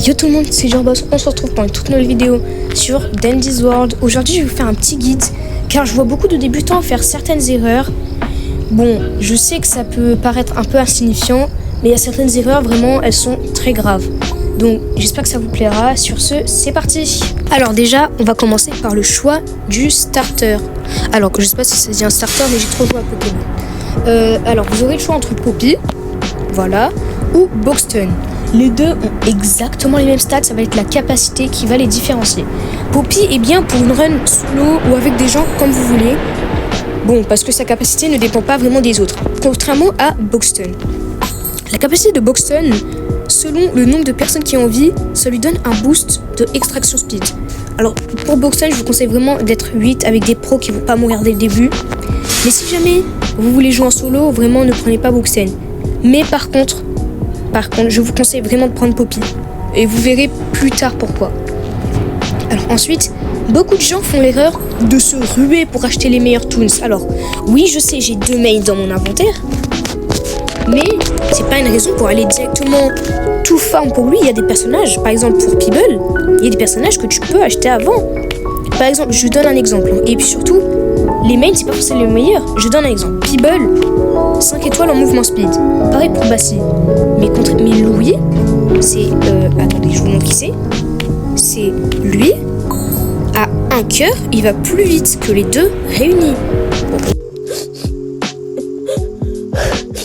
Yo tout le monde, c'est Jorboss, on se retrouve pour une toute nouvelle vidéo sur Dandy's World. Aujourd'hui je vais vous faire un petit guide car je vois beaucoup de débutants faire certaines erreurs. Bon, je sais que ça peut paraître un peu insignifiant, mais il y a certaines erreurs, vraiment, elles sont très graves. Donc j'espère que ça vous plaira. Sur ce, c'est parti. Alors déjà, on va commencer par le choix du starter. Alors je sais pas si ça dit un starter, mais j'ai trop joué à Pokémon. Alors vous aurez le choix entre Poppy, voilà, ou Boxton. Les deux ont exactement les mêmes stats, ça va être la capacité qui va les différencier. Poppy est bien pour une run solo ou avec des gens comme vous voulez. Bon, parce que sa capacité ne dépend pas vraiment des autres, contrairement à Boxton. La capacité de Boxton, selon le nombre de personnes qui ont envie, ça lui donne un boost de extraction speed. Alors pour Boxton, je vous conseille vraiment d'être 8 avec des pros qui ne vont pas mourir dès le début. Mais si jamais vous voulez jouer en solo, vraiment ne prenez pas Boxton. Mais par contre, je vous conseille vraiment de prendre Poppy. Et vous verrez plus tard pourquoi. Alors ensuite, beaucoup de gens font l'erreur de se ruer pour acheter les meilleurs toons. Alors, oui, je sais, j'ai 2 mains dans mon inventaire. Mais c'est pas une raison pour aller directement tout farm pour lui. Il y a des personnages, par exemple pour Peeble, il y a des personnages que tu peux acheter avant. Par exemple, je donne un exemple. Et puis surtout, les mains, c'est pas forcément les meilleurs. Je donne un exemple. Peeble, 5 étoiles en mouvement speed. Pareil pour Bassi. Mais Louis, c'est... attendez, je vous montre qui c'est. C'est lui. À un cœur, il va plus vite que les deux réunis.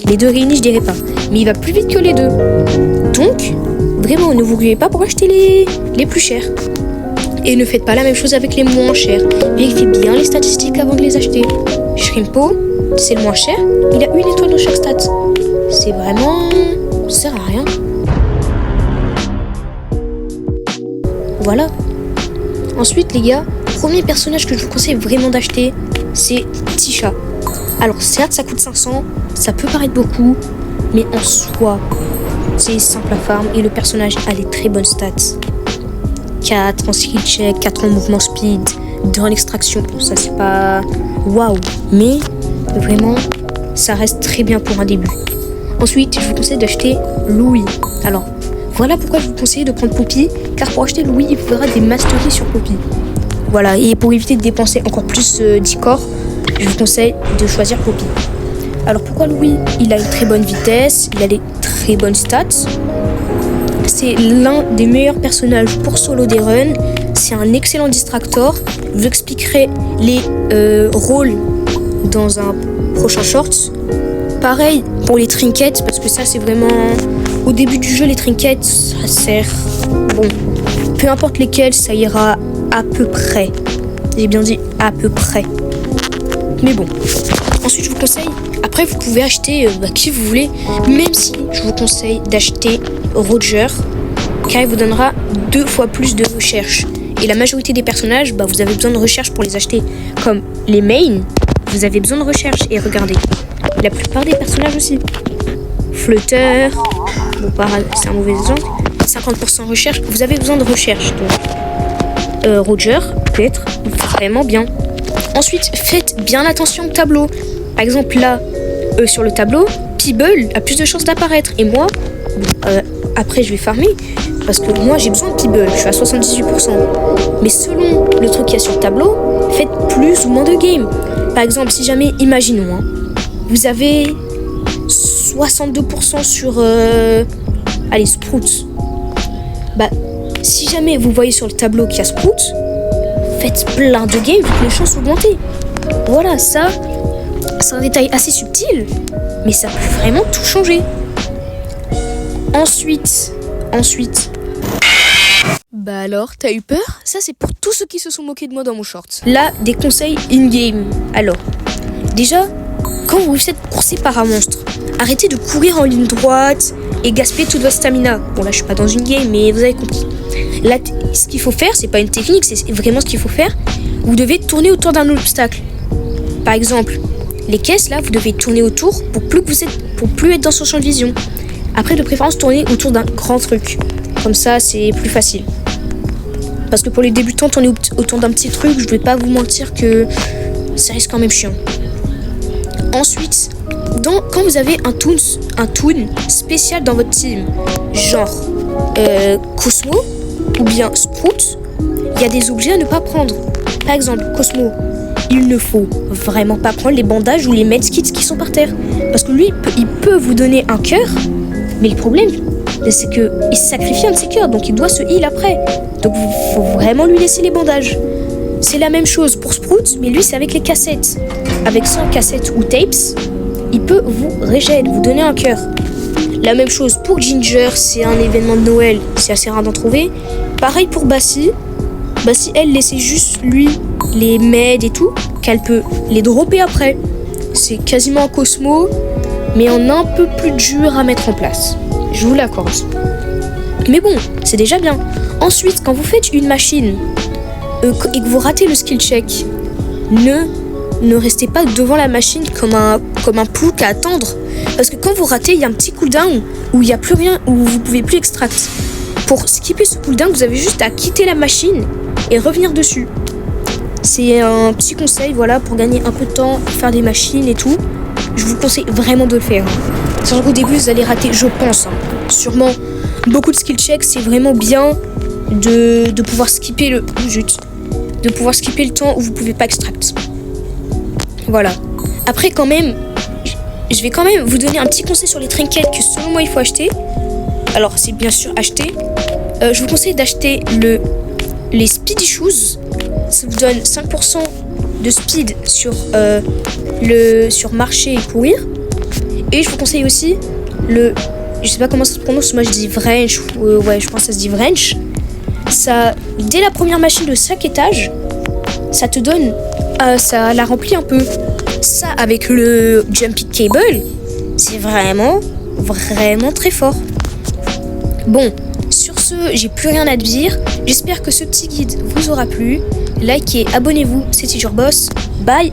Les deux réunis, je dirais pas. Mais il va plus vite que les deux. Donc, vraiment, ne vous ruez pas pour acheter les plus chers. Et ne faites pas la même chose avec les moins chers. Vérifiez bien les statistiques avant de les acheter. Shrimpo, c'est le moins cher. Il a 1 étoile dans chaque stat. C'est vraiment... ça sert à rien. Voilà. Ensuite, les gars, premier personnage que je vous conseille vraiment d'acheter, c'est Tisha. Alors, certes, ça coûte 500. Ça peut paraître beaucoup. Mais en soi, c'est simple à farm. Et le personnage a les très bonnes stats. 4 en skill check, 4 en mouvement speed, 2 en extraction. Bon, ça c'est pas waouh, mais vraiment ça reste très bien pour un début. Ensuite, je vous conseille d'acheter Louis. Alors voilà pourquoi je vous conseille de prendre Poppy, car pour acheter Louis, il vous fera des masteries sur Poppy. Voilà, et pour éviter de dépenser encore plus d'icor, je vous conseille de choisir Poppy. Alors pourquoi Louis? Il a une très bonne vitesse, il a des très bonnes stats. C'est l'un des meilleurs personnages pour solo des runs. C'est un excellent distractor. Je vous expliquerai les rôles dans un prochain short. Pareil pour les trinkets, parce que ça c'est vraiment... Au début du jeu, les trinkets, ça sert... Bon, peu importe lesquels, ça ira à peu près. J'ai bien dit à peu près. Mais bon. Ensuite, je vous conseille... Après, vous pouvez acheter qui vous voulez. Même si je vous conseille d'acheter Roger, car il vous donnera 2 fois plus de recherche. Et la majorité des personnages, vous avez besoin de recherche pour les acheter. Comme les mains, vous avez besoin de recherche. Et regardez, la plupart des personnages aussi. Flutter, bon, c'est un mauvais exemple. 50% recherche, vous avez besoin de recherche. Donc, Roger peut être vraiment bien. Ensuite, faites bien attention au tableau. Par exemple, là, sur le tableau, Peeble a plus de chances d'apparaître. Et moi, après, je vais farmer. Parce que moi, j'ai besoin de Peeble. Je suis à 78%. Mais selon le truc qu'il y a sur le tableau, faites plus ou moins de game. Par exemple, si jamais, imaginons, vous avez 62% sur... allez, Sprout. Si jamais vous voyez sur le tableau qu'il y a Sprout, faites plein de games vu que les chances sont augmentées. Voilà, ça... C'est un détail assez subtil, mais ça peut vraiment tout changer. Ensuite... alors, t'as eu peur? Ça, c'est pour tous ceux qui se sont moqués de moi dans mon short. Là, des conseils in-game. Alors, déjà, quand vous êtes coursé par un monstre, arrêtez de courir en ligne droite et gaspiller toute votre stamina. Bon, là, je suis pas dans une game, mais vous avez compris. Là, ce qu'il faut faire, c'est pas une technique, c'est vraiment ce qu'il faut faire. Vous devez tourner autour d'un obstacle. Par exemple... Les caisses, là, vous devez tourner autour pour plus être dans son champ de vision. Après, de préférence, tournez autour d'un grand truc. Comme ça, c'est plus facile. Parce que pour les débutants, tourner autour d'un petit truc, je vais pas vous mentir que ça reste quand même chiant. Ensuite, quand vous avez un toon spécial dans votre team, genre Cosmo ou bien Sprout, il y a des objets à ne pas prendre. Par exemple, Cosmo, il ne faut vraiment pas prendre les bandages ou les medkits qui sont par terre. Parce que lui, il peut vous donner un cœur, mais le problème, c'est qu'il sacrifie un de ses cœurs, donc il doit se heal après. Donc il faut vraiment lui laisser les bandages. C'est la même chose pour Sprout, mais lui c'est avec les cassettes. Avec 100 cassettes ou tapes, il peut vous régénérer, vous donner un cœur. La même chose pour Ginger, c'est un événement de Noël, c'est assez rare d'en trouver. Pareil pour Bassi. Bassi, elle laissait juste lui les meds et tout, qu'elle peut les dropper après. C'est quasiment un Cosmo, mais en un peu plus dur à mettre en place. Je vous l'accorde. Mais bon, c'est déjà bien. Ensuite, quand vous faites une machine et que vous ratez le skill check, ne restez pas devant la machine comme un plouc à attendre. Parce que quand vous ratez, il y a un petit cooldown où il n'y a plus rien, où vous pouvez plus extract. Pour skipper ce cooldown, vous avez juste à quitter la machine et revenir dessus. C'est un petit conseil, voilà, pour gagner un peu de temps, faire des machines et tout. Je vous conseille vraiment de le faire. Sachant qu'au début, vous allez rater, je pense, sûrement beaucoup de skill checks. C'est vraiment bien de pouvoir skipper le temps où vous pouvez pas extract. Voilà. Après, quand même, je vais quand même vous donner un petit conseil sur les trinkets que selon moi il faut acheter. Alors, c'est bien sûr acheter. Je vous conseille d'acheter les Speedy Shoes. Ça vous donne 5% de speed sur marcher et courir. Et je vous conseille aussi je sais pas comment ça se prononce, moi je dis Wrench, ouais je pense que ça se dit Wrench. Ça, dès la première machine de 5 étages, ça te donne, ça la remplit un peu. Ça avec le Jumping Cable, c'est vraiment très fort. Bon, sur ce, j'ai plus rien à dire. J'espère que ce petit guide vous aura plu. Likez, abonnez-vous, c'était Teacher Boss. Bye.